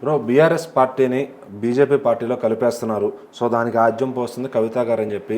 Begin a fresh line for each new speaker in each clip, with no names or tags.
Bro BRS పార్టీని BJP పార్టీలో కలిపేస్తున్నారు. So దానికి ఆజ్యం పోస్తుంది కవిత గారు అని చెప్పి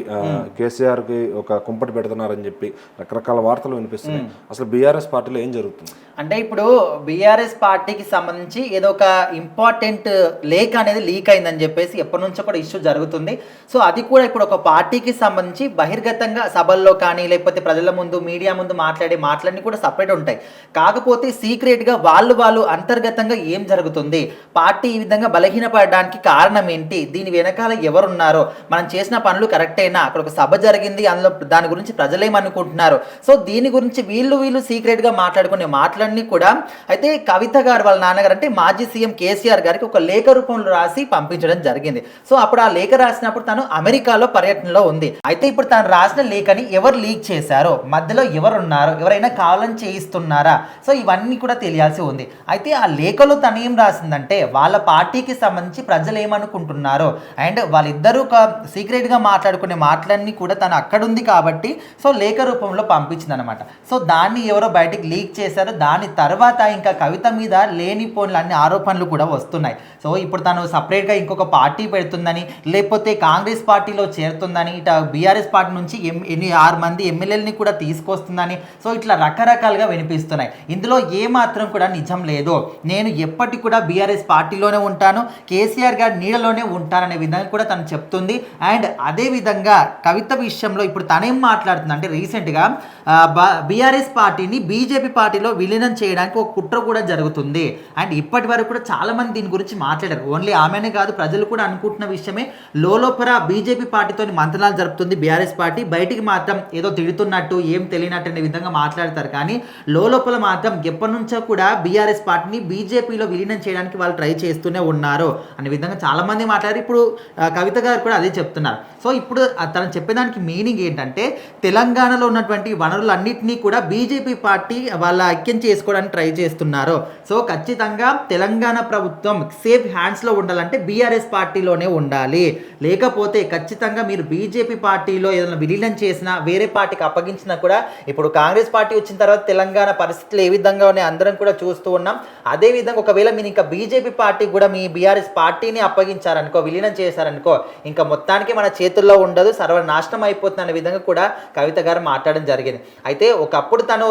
కేసీఆర్కి ఒక కుంపటి పెడుతున్నారని చెప్పి రకరకాల వార్తలు వినిపిస్తున్నాయి. అసలు బీఆర్ఎస్ పార్టీలో ఏం జరుగుతుంది
అంటే ఇప్పుడు బీఆర్ఎస్ పార్టీకి సంబంధించి ఏదో ఒక ఇంపార్టెంట్ లేఖ అనేది లీక్ అయిందని చెప్పేసి ఎప్పటి నుంచో కూడా ఇష్యూ జరుగుతుంది. సో అది కూడా ఇప్పుడు ఒక పార్టీకి సంబంధించి బహిర్గతంగా సభల్లో కానీ లేకపోతే ప్రజల ముందు మీడియా ముందు మాట్లాడి కూడా సపరేట్ ఉంటాయి. కాకపోతే సీక్రెట్గా వాళ్ళు అంతర్గతంగా ఏం జరుగుతుంది, పార్టీ ఈ విధంగా బలహీనపడడానికి కారణం ఏంటి, దీని వెనకాల ఎవరున్నారో, మనం చేసిన పనులు కరెక్టేనా, అక్కడ ఒక సభ జరిగింది అందులో దాని గురించి ప్రజలేమనుకుంటున్నారు, సో దీని గురించి వీళ్ళు సీక్రెట్గా మాట్లాడుకునే మాటలన్నీ కూడా అయితే కవిత గారు వాళ్ళ నాన్నగారు అంటే మాజీ సీఎం కేసీఆర్ గారికి ఒక లేఖ రూపంలో రాసి పంపించడం జరిగింది. సో అప్పుడు ఆ లేఖ రాసినప్పుడు తను అమెరికాలో పర్యటనలో ఉంది. అయితే ఇప్పుడు తను రాసిన లేఖని ఎవరు లీక్ చేశారో, మధ్యలో ఎవరున్నారో, ఎవరైనా కావాలని చేయిస్తున్నారా, సో ఇవన్నీ కూడా తెలియాల్సి ఉంది. అయితే ఆ లేఖలో తను ఏం రాసిందంటే వాళ్ళ పార్టీకి సంబంధించి ప్రజలు ఏమనుకుంటున్నారో అండ్ వాళ్ళిద్దరూ సీక్రెట్గా మాట్లాడుకునే మాటలన్నీ కూడా తను అక్కడ ఉంది కాబట్టి సో లేఖ రూపంలో పంపించింది అనమాట. సో దాన్ని ఎవరో బయటికి లీక్ చేశారో దాని తర్వాత ఇంకా కవిత మీద లేనిపోని అన్ని ఆరోపణలు కూడా వస్తున్నాయి. సో ఇప్పుడు తను సపరేట్గా ఇంకొక పార్టీ పెడుతుందని, లేకపోతే కాంగ్రెస్ పార్టీలో చేరుతుందని, ఇటు బీఆర్ఎస్ పార్టీ నుంచి 6 మంది ఎమ్మెల్యేలని కూడా తీసుకొస్తుందని, సో ఇట్లా రకరకాలుగా వినిపిస్తున్నాయి. ఇందులో ఏమాత్రం కూడా నిజం లేదు. నేను ఎప్పటికి కూడా బీఆర్ఎస్ పార్టీలోనే ఉంటాను, కేసీఆర్ గారి నీడలోనే ఉంటాననే విధంగా కూడా తను చెప్తుంది. అండ్ అదేవిధంగా కవిత విషయంలో ఇప్పుడు తనేం మాట్లాడుతుంది అంటే రీసెంట్గా బీఆర్ఎస్ పార్టీని బీజేపీ పార్టీలో విలీనం చేయడానికి ఒక కుట్ర కూడా జరుగుతుంది. అండ్ ఇప్పటి వరకు కూడా చాలామంది దీని గురించి మాట్లాడారు. ఓన్లీ ఆమెనే కాదు, ప్రజలు కూడా అనుకుంటున్న విషయమే. లోపల బీజేపీ పార్టీతో మంత్రాలు జరుపుతుంది బీఆర్ఎస్ పార్టీ, బయటికి మాత్రం ఏదో తిడుతున్నట్టు ఏం తెలియనట్టు అనే విధంగా మాట్లాడతారు. కానీ లోపల మాత్రం ఎప్పటి నుంచో కూడా బీఆర్ఎస్ పార్టీని బీజేపీలో విలీనం చేయడానికి వాళ్ళు ట్రై చేస్తూనే ఉన్నారు అనే విధంగా చాలామంది మాట్లాడారు. ఇప్పుడు కవిత గారు కూడా అదే చెప్తున్నారు. సో ఇప్పుడు తను చెప్పేదానికి మీనింగ్ ఏంటంటే తెలంగాణలో ఉన్నటువంటి వనరులన్నింటినీ కూడా బీజేపీ పార్టీ వాళ్ళ ఐక్యం చేసుకోవడానికి ట్రై చేస్తున్నారు. సో ఖచ్చితంగా తెలంగాణ ప్రభుత్వం సేఫ్ హ్యాండ్స్లో ఉండాలంటే బీఆర్ఎస్ పార్టీలోనే ఉండాలి, లేకపోతే ఖచ్చితంగా మీరు బీజేపీ పార్టీలో ఏదైనా విలీనం చేసినా వేరే పార్టీకి అప్పగించినా కూడా ఇప్పుడు కాంగ్రెస్ పార్టీ వచ్చిన తర్వాత తెలంగాణ పరిస్థితులు ఏ విధంగా ఉన్నాయి అందరం కూడా చూస్తూ ఉన్నాం. అదేవిధంగా ఒకవేళ మీరు ఇంకా బీజేపీ పార్టీ కూడా మీ బీఆర్ఎస్ పార్టీని అప్పగించారనుకో, విలీనం చేశారనుకో, ఇంకా మొత్తానికి మన చేతుల్లో ఉండదు, సర్వనాశనం అయిపోతుంది అనే విధంగా కూడా కవిత గారు మాట్లాడడం జరిగింది. అయితే ఒకప్పుడు తను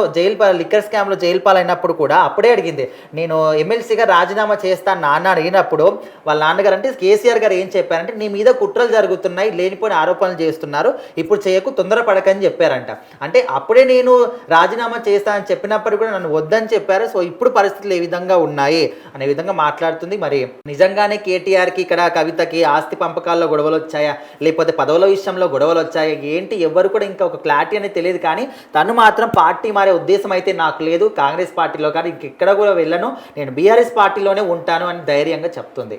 లిక్కర్ స్కామ్లో జైలు పాలైనప్పుడు కూడా అప్పుడే అడిగింది, నేను ఎమ్మెల్సీగా రాజీనామా చేస్తాను నాన్న అడిగినప్పుడు వాళ్ళ నాన్నగారు అంటే కేసీఆర్ గారు ఏం చెప్పారంటే నీ మీద కుట్రలు జరుగుతున్నాయి, లేనిపోయిన ఆరోపణలు చేస్తున్నారు, ఇప్పుడు చేయకు, తొందరపడకని చెప్పారంట. అంటే అప్పుడే నేను రాజీనామా చేస్తానని చెప్పినప్పుడు కూడా నన్ను వద్దని చెప్పారు. సో ఇప్పుడు పరిస్థితులు ఏ విధంగా ఉన్నాయి అనే విధంగా మాట్లాడుతుంది. మరి నిజంగానే కేటీఆర్కి ఇక్కడ కవితకి ఆస్తి పంపకాల్లో గొడవలు వచ్చాయా, లేకపోతే పదవుల విషయంలో గొడవలు వచ్చాయా ఏంటి, ఎవరు కూడా ఇంకా ఒక క్లారిటీ అనేది తెలియదు. కానీ తను మాత్రం పార్టీ మారే ఉద్దేశం అయితే నాకు లేదు, కాంగ్రెస్ పార్టీలో కానీ ఇంకెక్కడ కూడా వెళ్ళను, నేను బీఆర్ఎస్ పార్టీలోనే ఉంటాను అని ధైర్యంగా చెప్తుంది.